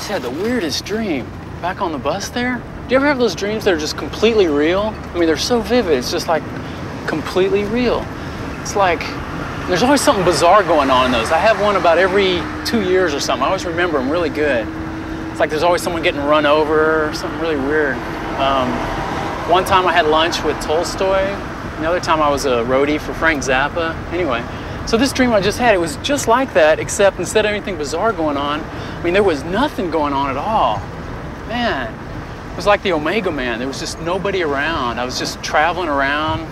just had the weirdest dream back on the bus there. Do you ever have those dreams that are just completely real? I mean, they're so vivid, it's just like completely real. It's like, there's always something bizarre going on in those. I have one about every 2 years or something. I always remember them really good. It's like there's always someone getting run over or something really weird. One time I had lunch with Tolstoy. Another time I was a roadie for Frank Zappa. Anyway, so this dream I just had, it was just like that, except instead of anything bizarre going on, I mean, there was nothing going on at all. Man, it was like the Omega Man. There was just nobody around. I was just traveling around,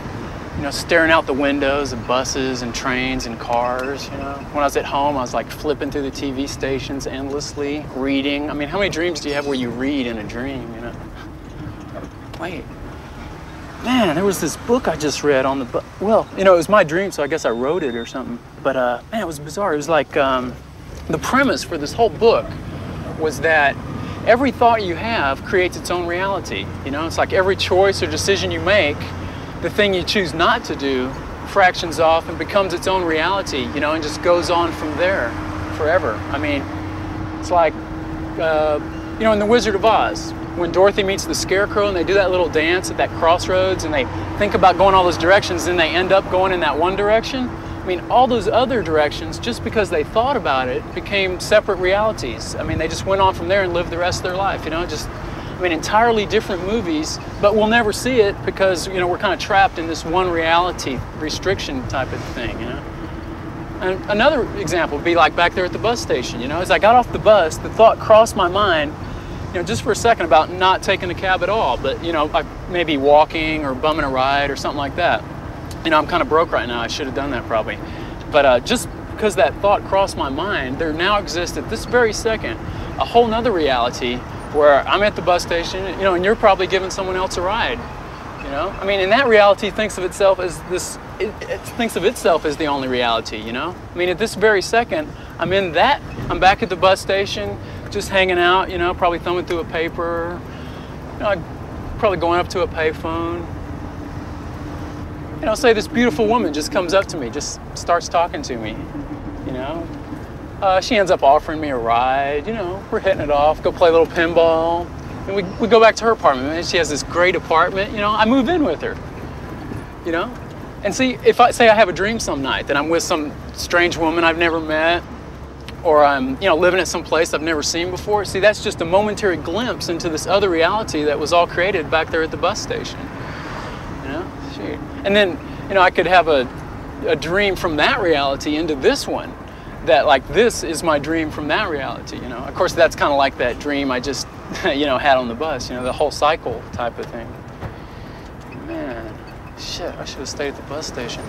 you know, staring out the windows of buses and trains and cars, you know. When I was at home, I was like flipping through the TV stations endlessly, reading. I mean, how many dreams do you have where you read in a dream, you know? Wait. Man, there was this book I just read on the well, you know, it was my dream, so I guess I wrote it or something. But man, it was bizarre. It was like the premise for this whole book was that every thought you have creates its own reality. You know, it's like every choice or decision you make, the thing you choose not to do fractions off and becomes its own reality, you know, and just goes on from there forever. I mean, it's like, you know, in The Wizard of Oz, when Dorothy meets the Scarecrow and they do that little dance at that crossroads and they think about going all those directions and they end up going in that one direction. I mean, all those other directions, just because they thought about it, became separate realities. I mean, they just went on from there and lived the rest of their life, you know, just, I mean, entirely different movies, but we'll never see it because, you know, we're kind of trapped in this one reality restriction type of thing, you know. And another example would be like back there at the bus station, you know, as I got off the bus, the thought crossed my mind, you know, just for a second about not taking a cab at all, but, you know, maybe walking or bumming a ride or something like that. You know, I'm kind of broke right now. I should have done that probably. But just because that thought crossed my mind, there now exists at this very second a whole nother reality where I'm at the bus station, you know, and you're probably giving someone else a ride. You know, I mean, and that reality thinks of itself as this. It thinks of itself as the only reality. You know, I mean, at this very second, I'm in that. I'm back at the bus station, just hanging out. You know, probably thumbing through a paper. You know, probably going up to a payphone. You know, say this beautiful woman just comes up to me, just starts talking to me, you know. She ends up offering me a ride, you know, we're hitting it off, go play a little pinball. And we go back to her apartment, and she has this great apartment, you know, I move in with her, you know. And see, if I say I have a dream some night that I'm with some strange woman I've never met, or I'm, you know, living at some place I've never seen before, see, that's just a momentary glimpse into this other reality that was all created back there at the bus station, you know. Shoot. And then, you know, I could have a dream from that reality into this one, that like this is my dream from that reality, you know. Of course, that's kind of like that dream I just, you know, had on the bus, you know, the whole cycle type of thing. Man, shit, I should have stayed at the bus station.